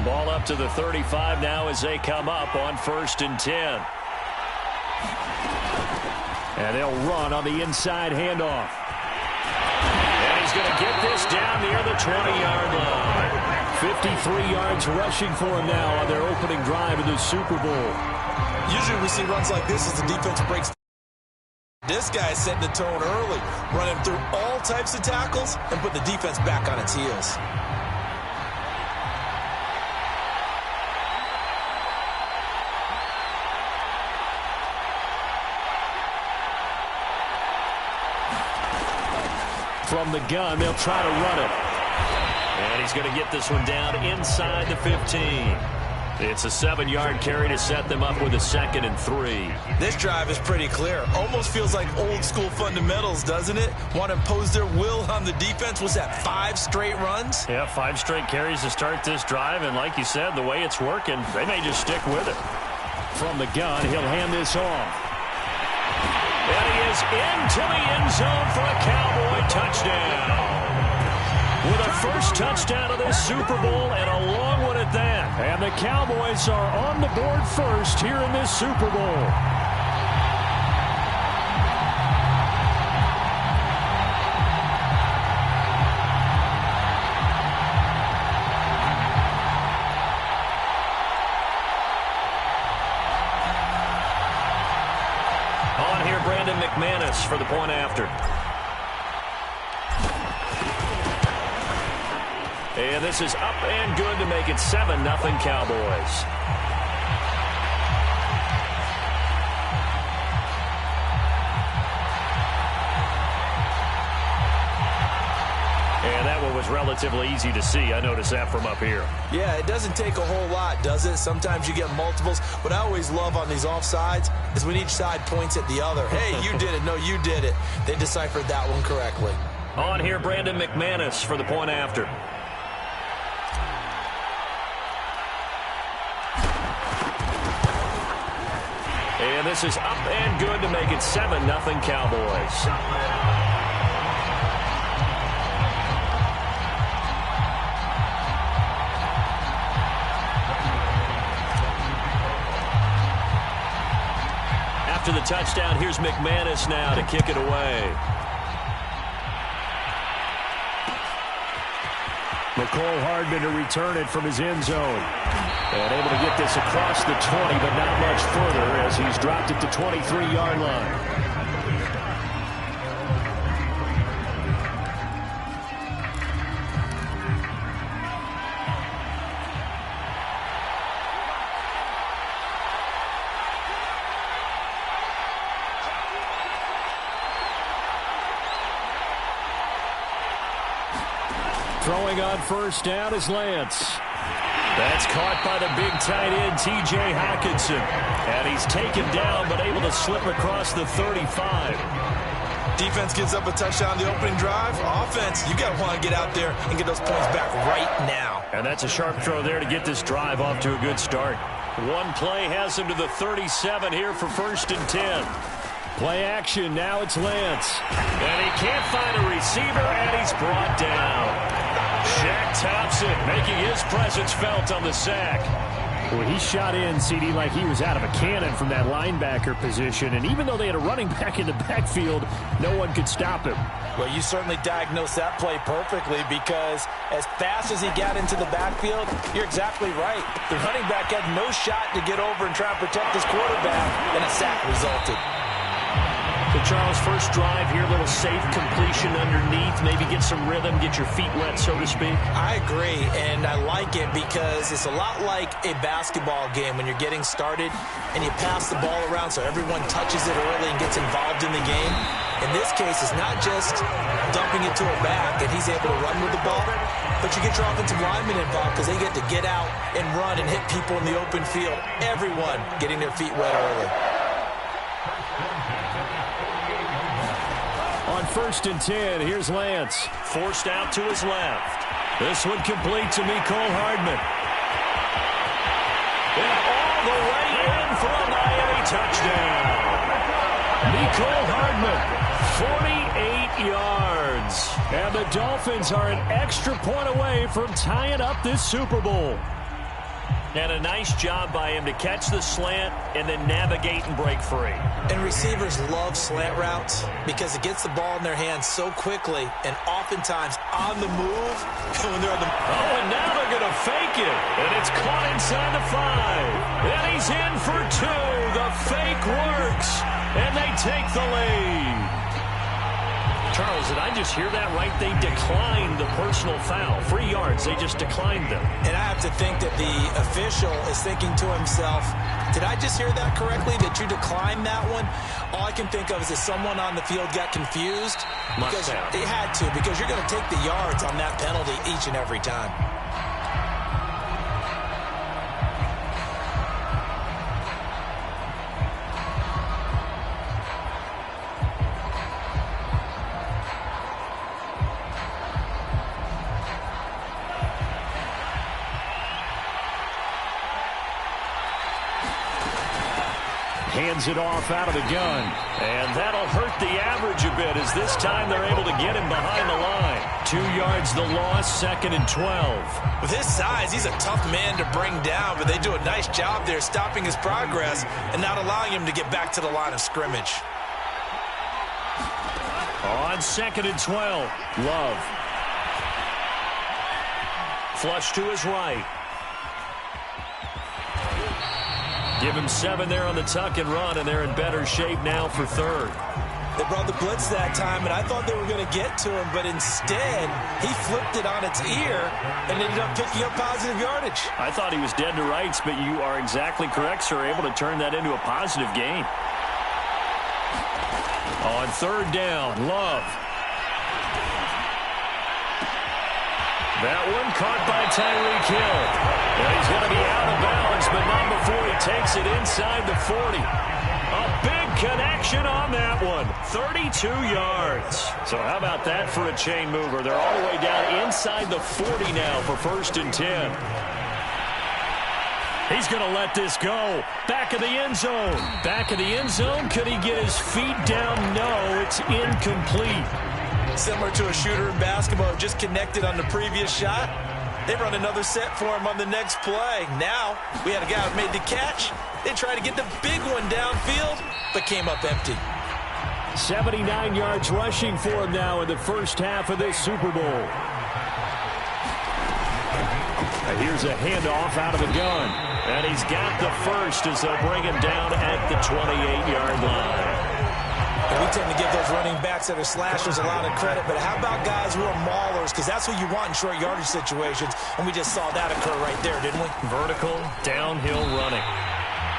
Ball up to the 35 now as they come up on 1st and 10. And they'll run on the inside handoff. And he's going to get this down near the 20-yard line. 53 yards rushing for him now on their opening drive of the Super Bowl. Usually we see runs like this as the defense breaks. This guy is setting the tone early, running through all types of tackles and put the defense back on its heels. From the gun, they'll try to run it. And he's going to get this one down inside the 15. It's a 7-yard carry to set them up with a 2nd and 3. This drive is pretty clear. Almost feels like old school fundamentals, doesn't it? Want to impose their will on the defense. Was that 5 straight runs? Yeah, 5 straight carries to start this drive. And like you said, the way it's working, they may just stick with it. From the gun, he'll hand this off. And he is into the end zone for a Cowboy touchdown. With a first touchdown of this Super Bowl and a long one at that. And the Cowboys are on the board first here in this Super Bowl. On here, Brandon McManus for the point after. And this is up and good to make it 7-0 Cowboys. And that one was relatively easy to see. I noticed that from up here. Yeah, it doesn't take a whole lot, does it? Sometimes you get multiples. What I always love on these offsides is when each side points at the other. Hey, you did it. No, you did it. They deciphered that one correctly. On here, Brandon McManus for the point after. And this is up and good to make it 7-0 Cowboys. After the touchdown, here's McManus now to kick it away. McCole Hardman to return it from his end zone. And able to get this across the 20, but not much further as he's dropped it to 23-yard line. Throwing on first down is Lance. That's caught by the big tight end, T.J. Hockenson. And he's taken down, but able to slip across the 35. Defense gives up a touchdown the opening drive. Offense, you got to want to get out there and get those points back right now. And that's a sharp throw there to get this drive off to a good start. One play has him to the 37 here for 1st and 10. Play action, now it's Lance. And he can't find a receiver, and he's brought down. Shaq Thompson making his presence felt on the sack. Well, he shot in, CD, like he was out of a cannon from that linebacker position. And even though they had a running back in the backfield, no one could stop him. Well, you certainly diagnosed that play perfectly because as fast as he got into the backfield, you're exactly right. The running back had no shot to get over and try and protect his quarterback, and a sack resulted. So, Charles, first drive here, a little safe completion underneath. Maybe get some rhythm, get your feet wet, so to speak. I agree, and I like it because it's a lot like a basketball game when you're getting started and you pass the ball around so everyone touches it early and gets involved in the game. In this case, it's not just dumping it to a back and he's able to run with the ball, but you get your offensive linemen involved because they get to get out and run and hit people in the open field. Everyone getting their feet wet early. On 1st and 10, here's Lance. Forced out to his left. This one complete to Mecole Hardman. And all the way in for a Miami touchdown. Mecole Hardman, 48 yards. And the Dolphins are an extra point away from tying up this Super Bowl. And a nice job by him to catch the slant and then navigate and break free. And receivers love slant routes because it gets the ball in their hands so quickly and oftentimes on the move when they're on the... Oh, and now they're going to fake it. And it's caught inside the 5. And he's in for 2. The fake works. And they take the lead. Charles, did I just hear that right? They declined the personal foul. 3 yards, they just declined them. And I have to think that the official is thinking to himself, did I just hear that correctly, that you declined that one? All I can think of is that someone on the field got confused. Must have. They had to, because you're going to take the yards on that penalty each and every time. Hands it off out of the gun. And that'll hurt the average a bit as this time they're able to get him behind the line. 2 yards the loss, 2nd and 12. With his size, he's a tough man to bring down, but they do a nice job there stopping his progress and not allowing him to get back to the line of scrimmage. On 2nd and 12, Love. Flush to his right. Give him 7 there on the tuck and run, and they're in better shape now for 3rd. They brought the blitz that time, and I thought they were going to get to him, but instead, he flipped it on its ear and ended up picking up positive yardage. I thought he was dead to rights, but you are exactly correct, sir. Able to turn that into a positive gain. On 3rd down, Love. That one caught by Tyreek Hill. And he's going to be out of bounds, but not before he takes it inside the 40. A big connection on that one. 32 yards. So how about that for a chain mover? They're all the way down inside the 40 now for 1st and 10. He's going to let this go. Back of the end zone. Back of the end zone. Could he get his feet down? No, it's incomplete. Similar to a shooter in basketball, just connected on the previous shot. They run another set for him on the next play. Now, we had a guy who made the catch. They tried to get the big one downfield, but came up empty. 79 yards rushing for him now in the first half of this Super Bowl. Here's a handoff out of the gun. And he's got the first as they'll bring him down at the 28-yard line. And we tend to give those running backs that are slashers a lot of credit, but how about guys who are maulers? Because that's what you want in short yardage situations, and we just saw that occur right there, didn't we? Vertical, downhill running.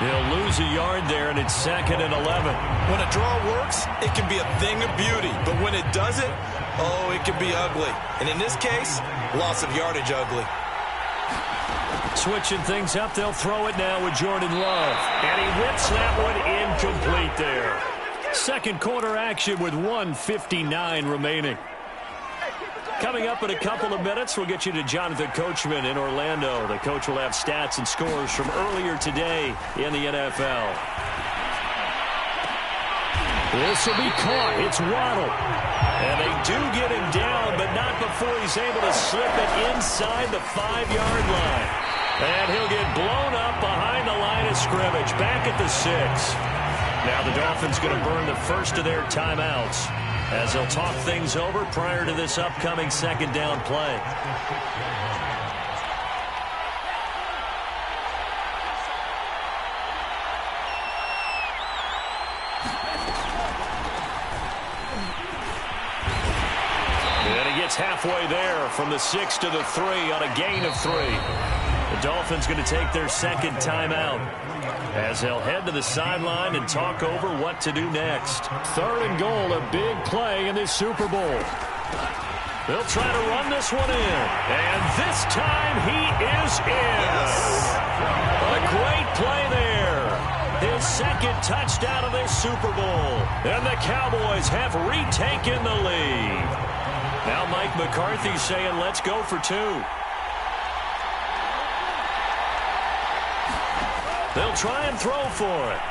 He'll lose a yard there, and it's 2nd and 11. When a draw works, it can be a thing of beauty, but when it doesn't, oh, it can be ugly. And in this case, loss of yardage ugly. Switching things up, they'll throw it now with Jordan Love. And he whips that one incomplete there. Second quarter action with 1:59 remaining. Coming up in a couple of minutes, we'll get you to Jonathan Coachman in Orlando. The coach will have stats and scores from earlier today in the NFL. This will be caught. It's Waddle. And they do get him down, but not before he's able to slip it inside the 5-yard line. And he'll get blown up behind the line of scrimmage, back at the 6. Now the Dolphins going to burn the first of their timeouts as they'll talk things over prior to this upcoming 2nd down play. And he gets halfway there from the 6 to the 3 on a gain of 3. The Dolphins going to take their 2nd timeout as they'll head to the sideline and talk over what to do next. 3rd and goal, a big play in this Super Bowl. They'll try to run this one in. And this time he is in. Yes. A great play there. His 2nd touchdown of this Super Bowl. And the Cowboys have retaken the lead. Now Mike McCarthy saying, let's go for 2. They'll try and throw for it.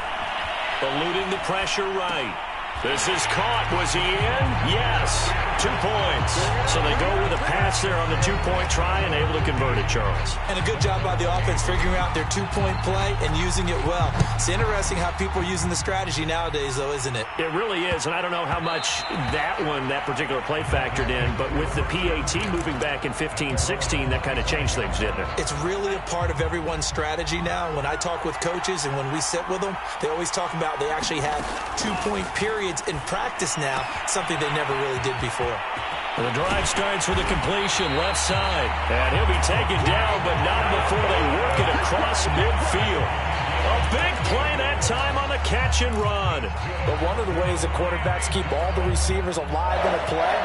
Eluding the pressure right. This is caught. Was he in? Yes. 2 points. So they go with a pass there on the two-point try and able to convert it, Charles. And a good job by the offense figuring out their two-point play and using it well. It's interesting how people are using the strategy nowadays, though, isn't it? It really is, and I don't know how much that particular play factored in, but with the PAT moving back in 15-16, that kind of changed things, didn't it? It's really a part of everyone's strategy now. When I talk with coaches and when we sit with them, they always talk about they actually have two-point periods in practice now, something they never really did before. And the drive starts with a completion left side. And he'll be taken down, but not before they work it across midfield. A big play that time on the catch and run. But one of the ways that quarterbacks keep all the receivers alive in a play,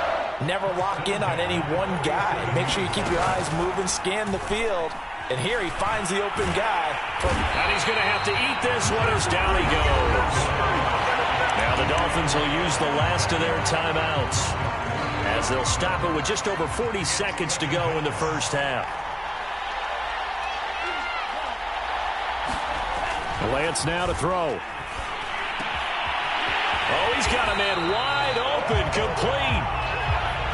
never lock in on any one guy. Make sure you keep your eyes moving, scan the field. And here he finds the open guy. And he's going to have to eat this one as down he goes. Now the Dolphins will use the last of their timeouts as they'll stop it with just over 40 seconds to go in the first half. Lance now to throw. Oh, he's got a man wide open, complete.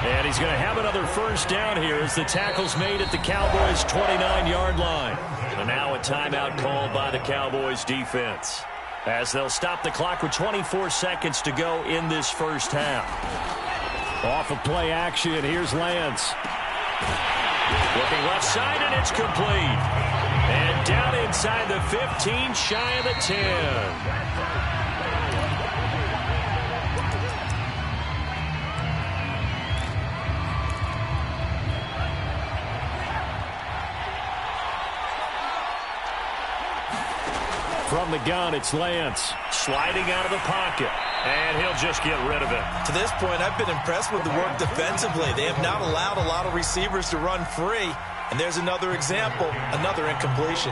And he's going to have another first down here as the tackle's made at the Cowboys' 29-yard line. And now a timeout called by the Cowboys defense, as they'll stop the clock with 24 seconds to go in this first half. Off of play action, here's Lance. Looking left side, and it's complete. And down inside the 15, shy of the 10. From the gun, it's Lance. Sliding out of the pocket. And he'll just get rid of it. To this point, I've been impressed with the work defensively. They have not allowed a lot of receivers to run free. And there's another example, another incompletion.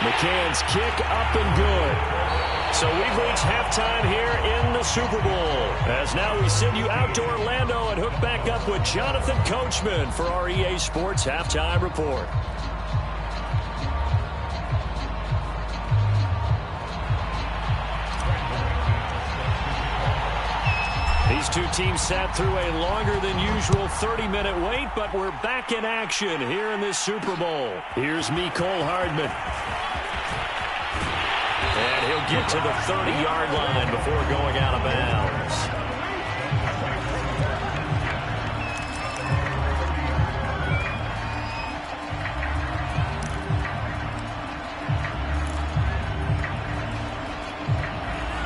McCann's kick up and good. So we've reached halftime here in the Super Bowl. As now we send you out to Orlando and hook back up with Jonathan Coachman for our EA Sports Halftime Report. These two teams sat through a longer than usual 30-minute wait, but we're back in action here in this Super Bowl. Here's Mecole Hardman. And he'll get to the 30-yard line before going out of bounds.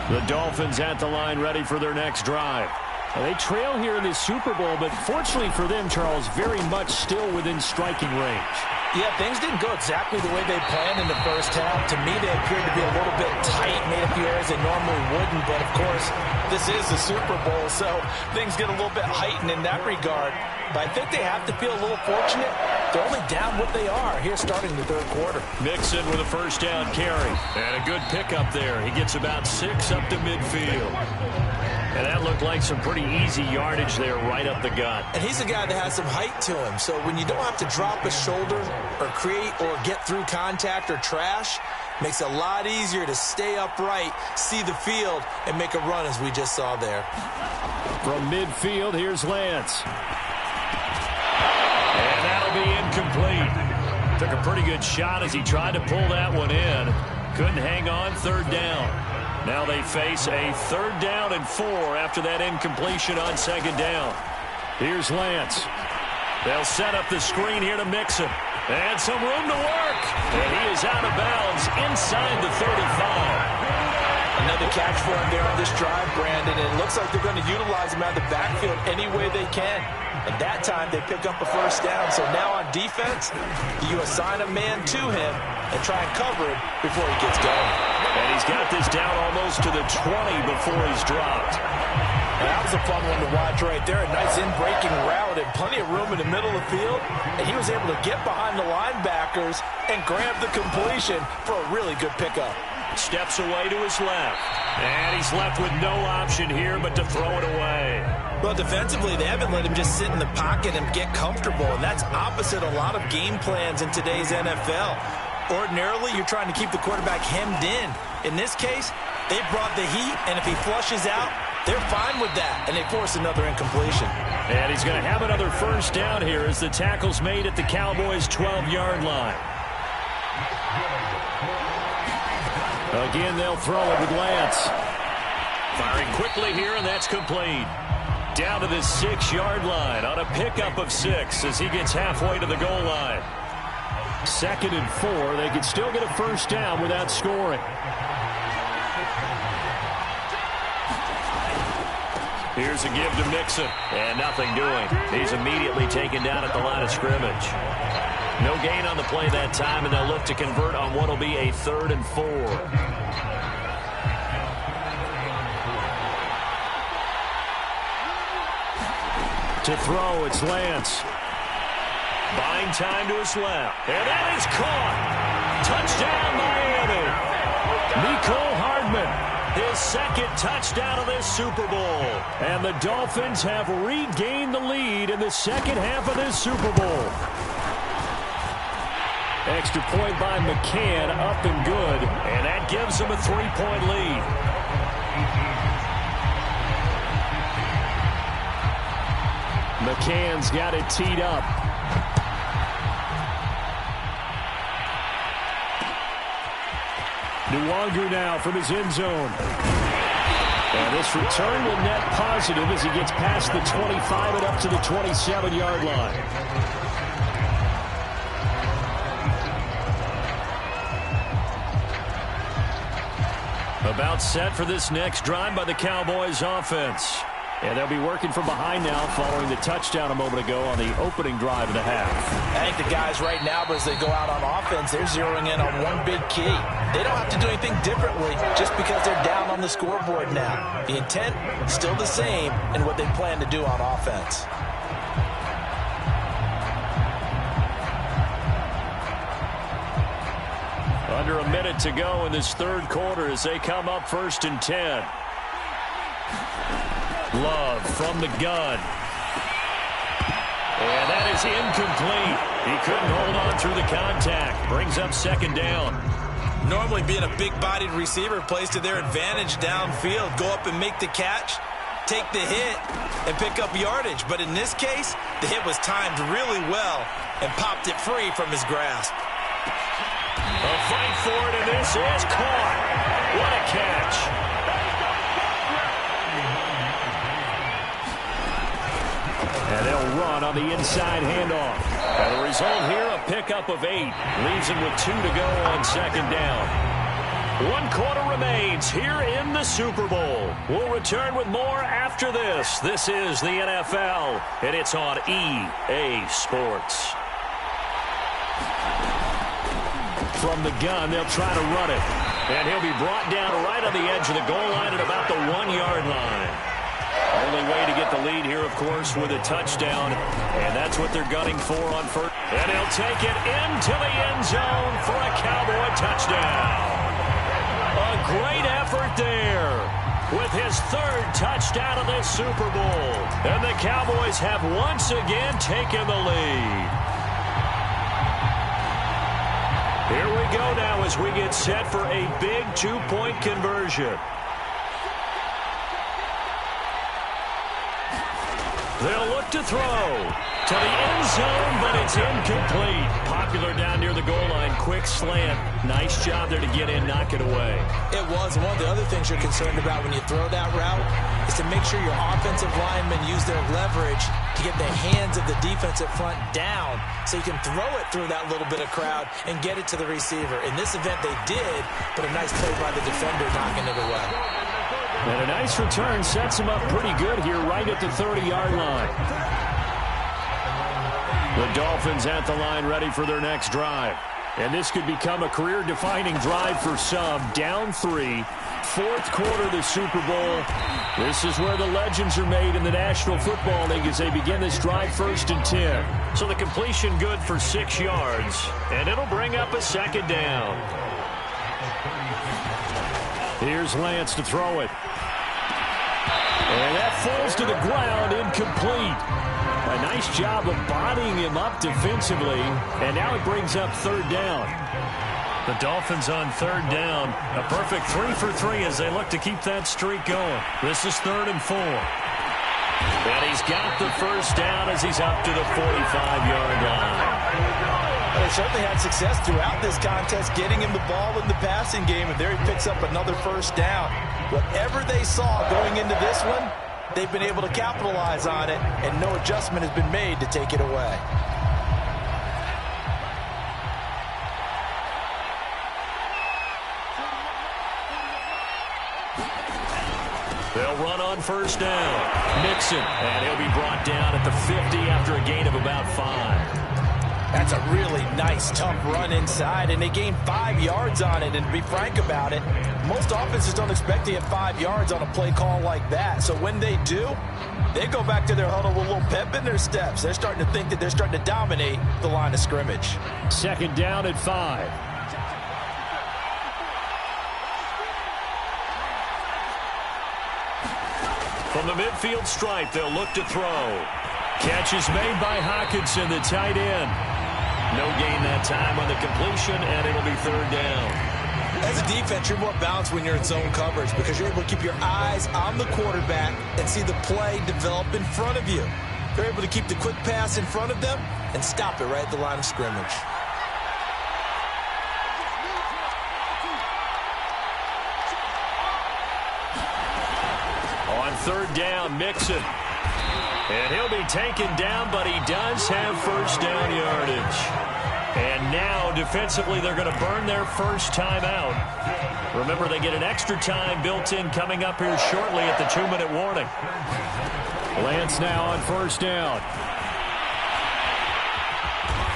The Dolphins at the line, ready for their next drive. They trail here in this Super Bowl, but fortunately for them, Charles, very much still within striking range. Yeah, things didn't go exactly the way they planned in the first half. To me, they appeared to be a little bit tight, made a few errors they normally wouldn't. But, of course, this is the Super Bowl, so things get a little bit heightened in that regard. But I think they have to feel a little fortunate. They're only down what they are here starting the third quarter. Mixon with a first down carry. And a good pickup there. He gets about 6 up to midfield. And that looked like some pretty easy yardage there right up the gut. And he's a guy that has some height to him. So when you don't have to drop a shoulder or create or get through contact or trash, makes it a lot easier to stay upright, see the field, and make a run as we just saw there. From midfield, here's Lance. And that'll be incomplete. Took a pretty good shot as he tried to pull that one in. Couldn't hang on, third down. Now they face a 3rd down and 4 after that incompletion on 2nd down. Here's Lance. They'll set up the screen here to Mixon. And some room to work. And he is out of bounds inside the 35. Another catch for him there on this drive, Brandon. And it looks like they're going to utilize him out of the backfield any way they can. And that time they pick up a first down. So now on defense, you assign a man to him and try and cover him before he gets going. And he's got this down almost to the 20 before he's dropped. And that was a fun one to watch right there. A nice in-breaking route and plenty of room in the middle of the field. And he was able to get behind the linebackers and grab the completion for a really good pickup. Steps away to his left. And he's left with no option here but to throw it away. Well, defensively, they haven't let him just sit in the pocket and get comfortable. And that's opposite a lot of game plans in today's NFL. Ordinarily, you're trying to keep the quarterback hemmed in. In this case, they brought the heat, and if he flushes out, they're fine with that, and they force another incompletion. And he's going to have another first down here as the tackle's made at the Cowboys' 12-yard line. Again, they'll throw it with Lance. Firing quickly here, and that's complete. Down to the 6-yard line on a pickup of 6 as he gets halfway to the goal line. 2nd and 4. They could still get a first down without scoring. Here's a give to Mixon, and nothing doing. He's immediately taken down at the line of scrimmage. No gain on the play that time, and they'll look to convert on what will be a 3rd and 4. To throw, it's Lance. Buying time to his left. And that is caught. Touchdown, Miami. Mecole Hardman, his 2nd touchdown of this Super Bowl. And the Dolphins have regained the lead in the second half of this Super Bowl. Extra point by McCann, up and good. And that gives them a 3-point lead. McCann's got it teed up. Nwangu now from his end zone. And this return will net positive as he gets past the 25 and up to the 27-yard line. About set for this next drive by the Cowboys offense. And they'll be working from behind now following the touchdown a moment ago on the opening drive of the half. I think the guys right now, but as they go out on offense, they're zeroing in on one big key. They don't have to do anything differently just because they're down on the scoreboard now. The intent still the same in what they plan to do on offense. Under a minute to go in this 3rd quarter as they come up 1st and 10. Love from the gun. And that is incomplete. He couldn't hold on through the contact. Brings up 2nd down. Normally being a big-bodied receiver plays to their advantage downfield. Go up and make the catch, take the hit, and pick up yardage. But in this case, the hit was timed really well and popped it free from his grasp. A fight for it, and this is caught. What a catch. And they'll run on the inside handoff. And the result here, a pickup of 8. Leaves him with 2 to go on 2nd down. 1 quarter remains here in the Super Bowl. We'll return with more after this. This is the NFL, and it's on EA Sports. From the gun, they'll try to run it. And he'll be brought down right on the edge of the goal line at about the 1-yard line. Only way to get the lead here, of course, with a touchdown. And that's what they're gunning for on 1st. And he'll take it into the end zone for a Cowboy touchdown. A great effort there with his 3rd touchdown of this Super Bowl. And the Cowboys have once again taken the lead. Here we go now as we get set for a big 2-point conversion. They'll look to throw to the end zone, but it's incomplete. Popular down near the goal line. Quick slant. Nice job there to get in, knock it away. It was. One of the other things you're concerned about when you throw that route is to make sure your offensive linemen use their leverage to get the hands of the defensive front down so you can throw it through that little bit of crowd and get it to the receiver. In this event, they did, but a nice play by the defender knocking it away. And a nice return sets him up pretty good here right at the 30-yard line. The Dolphins at the line ready for their next drive. And this could become a career-defining drive for some. Down 3, 4th quarter of the Super Bowl. This is where the legends are made in the National Football League as they begin this drive 1st and 10. So the completion good for 6 yards. And it'll bring up a 2nd down. Here's Lance to throw it. And that falls to the ground, incomplete. A nice job of bodying him up defensively, and now it brings up 3rd down. The Dolphins on third down. A perfect 3 for 3 as they look to keep that streak going. This is 3rd and 4. And he's got the first down as he's up to the 45-yard line. They certainly had success throughout this contest getting him the ball in the passing game, and there he picks up another first down. Whatever they saw going into this one, they've been able to capitalize on it, and no adjustment has been made to take it away. They'll run on first down. Mixon, and he'll be brought down at the 50 after a gain of about 5. That's a really nice, tough run inside, and they gained 5 yards on it. And to be frank about it, most offenses don't expect to get 5 yards on a play call like that. So when they do, they go back to their huddle with a little pep in their steps. They're starting to think that they're starting to dominate the line of scrimmage. 2nd down at 5. From the midfield stripe, they'll look to throw. Catch is made by Hockenson, the tight end. No gain that time on the completion, and it'll be 3rd down. As a defense, you're more balanced when you're in zone coverage because you're able to keep your eyes on the quarterback and see the play develop in front of you. They're able to keep the quick pass in front of them and stop it right at the line of scrimmage. On 3rd down, Mixon. And he'll be taken down, but he does have first down yardage. And now, defensively, they're going to burn their first timeout. Remember, they get an extra time built in coming up here shortly at the 2-minute warning. Lance now on first down.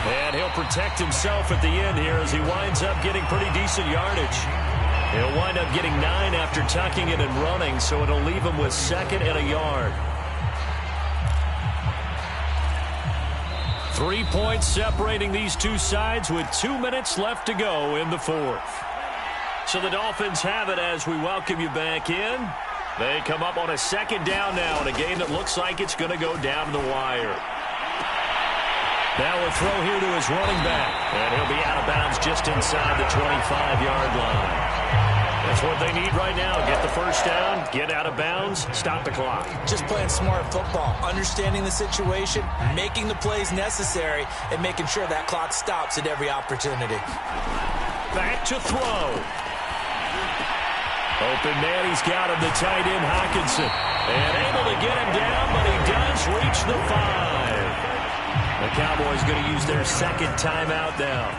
And he'll protect himself at the end here as he winds up getting pretty decent yardage. He'll wind up getting 9 after tucking it and running, so it'll leave him with 2nd and a yard. 3 points separating these two sides with 2 minutes left to go in the 4th. So the Dolphins have it as we welcome you back in. They come up on a 2nd down now in a game that looks like it's going to go down to the wire. Now a throw here to his running back, and he'll be out of bounds just inside the 25-yard line. That's what they need right now. Get the first down, get out of bounds, stop the clock. Just playing smart football, understanding the situation, making the plays necessary, and making sure that clock stops at every opportunity. Back to throw. Open man, he's got him, the tight end Hockenson. And able to get him down, but he does reach the 5. The Cowboys going to use their 2nd timeout now.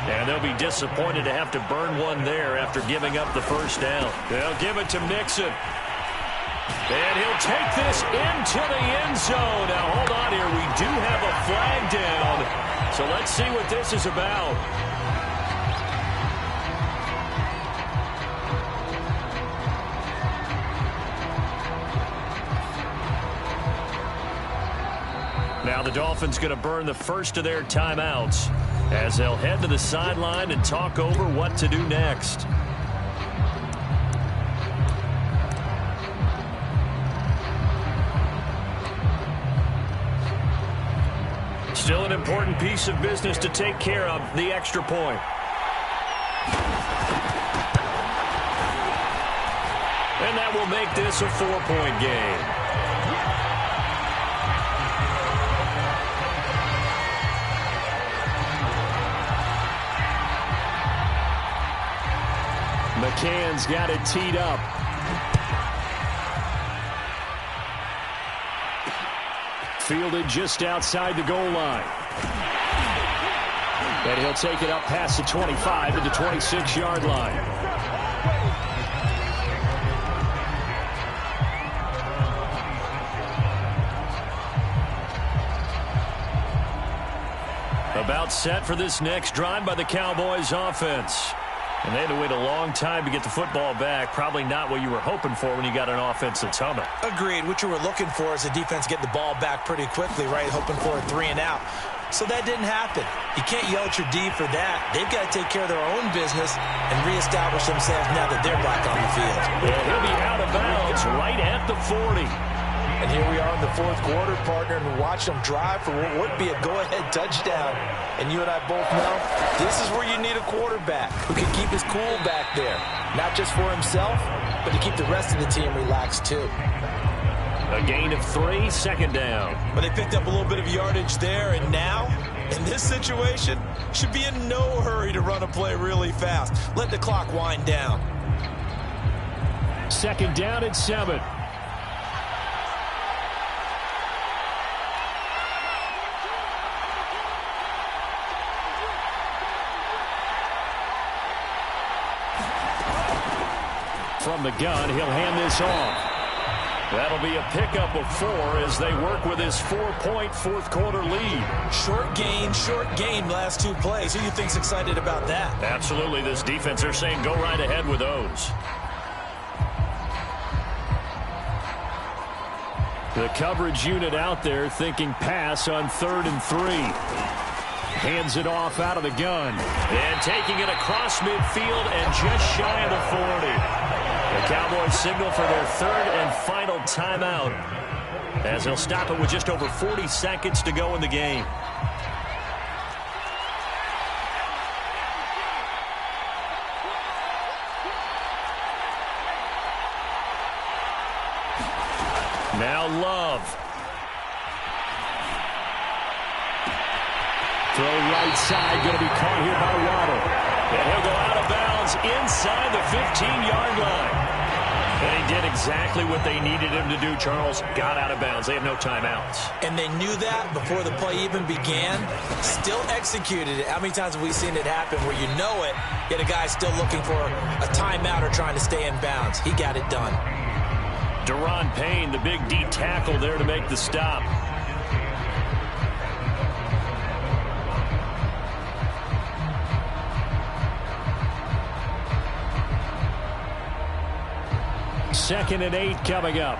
And they'll be disappointed to have to burn one there after giving up the first down. They'll give it to Mixon. And he'll take this into the end zone. Now, hold on here. We do have a flag down. So let's see what this is about. Now the Dolphins going to burn the first of their timeouts as they'll head to the sideline and talk over what to do next. Still an important piece of business to take care of, the extra point. And that will make this a 4-point game. McCann's got it teed up. Fielded just outside the goal line. And he'll take it up past the 25 to the 26-yard line. About set for this next drive by the Cowboys offense. And they had to wait a long time to get the football back. Probably not what you were hoping for when you got an offense that's humming. Agreed. What you were looking for is the defense get the ball back pretty quickly, right? Hoping for a 3 and out. So that didn't happen. You can't yell at your D for that. They've got to take care of their own business and reestablish themselves now that they're back on the field. Well, he'll be out of bounds right at the 40. And here we are in the fourth quarter, partner, and watch them drive for what would be a go-ahead touchdown. And you and I both know this is where you need a quarterback who can keep his cool back there, not just for himself, but to keep the rest of the team relaxed too. A gain of 3, second down. But they picked up a little bit of yardage there, and now, in this situation, should be in no hurry to run a play really fast. Let the clock wind down. Second down at 7. From the gun, he'll hand this off. That'll be a pickup of 4 as they work with his 4-point fourth quarter lead. Short gain last 2 plays. Who do you think's excited about that? Absolutely, this defense, they're saying go right ahead with those. The coverage unit out there thinking pass on 3rd and 3. Hands it off out of the gun. And taking it across midfield and just shy of the 40. The Cowboys signal for their 3rd and final timeout as they'll stop it with just over 40 seconds to go in the game. Now Love. Throw right side, going to be caught here by Waddle. And he'll go out of bounds inside the 15-yard line. And he did exactly what they needed him to do, Charles. Got out of bounds. They have no timeouts. And they knew that before the play even began. Still executed it. How many times have we seen it happen where you know it, yet a guy's still looking for a timeout or trying to stay in bounds? He got it done. Deron Payne, the big D tackle there to make the stop. Second and 8 coming up.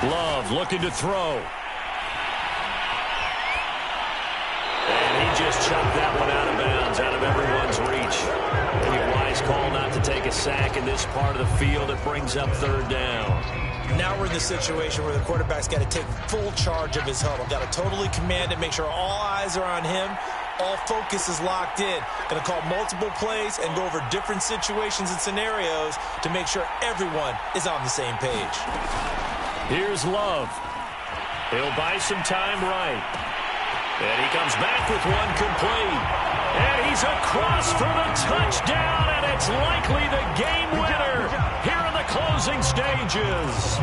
Love looking to throw. And he just chucked that one out of bounds, out of everyone's reach. Maybe a wise call not to take a sack in this part of the field. It brings up 3rd down. Now we're in the situation where the quarterback's got to take full charge of his huddle. Got to totally command it, make sure all eyes are on him. All focus is locked in. Going to call multiple plays and go over different situations and scenarios to make sure everyone is on the same page. Here's Love. He'll buy some time right. And he comes back with one complete. And he's across for the touchdown, and it's likely the game winner here in the closing stages.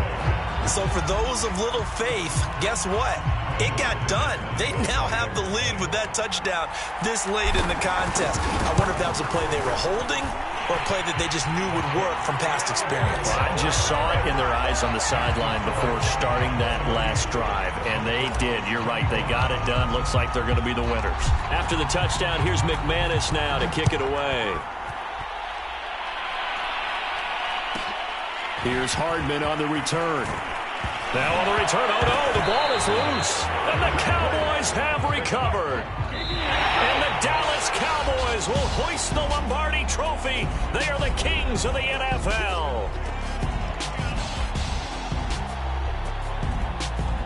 So for those of little faith, guess what? It got done. They now have the lead with that touchdown this late in the contest. I wonder if that was a play they were holding or a play that they just knew would work from past experience. Well, I just saw it in their eyes on the sideline before starting that last drive, and they did. You're right. They got it done. Looks like they're going to be the winners. After the touchdown, here's McManus now to kick it away. Here's Hardman on the return. Now on the return, oh no, the ball is loose. And the Cowboys have recovered. And the Dallas Cowboys will hoist the Lombardi Trophy. They are the kings of the NFL.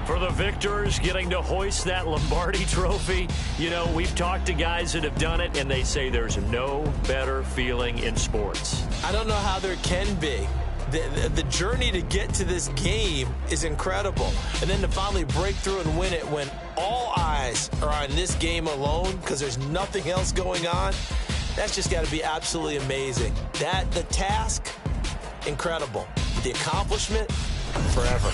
For the victors getting to hoist that Lombardi Trophy, you know, we've talked to guys that have done it, and they say there's no better feeling in sports. I don't know how there can be. The journey to get to this game is incredible. And then to finally break through and win it when all eyes are on this game alone because there's nothing else going on, that's just got to be absolutely amazing. The task, incredible. The accomplishment, forever.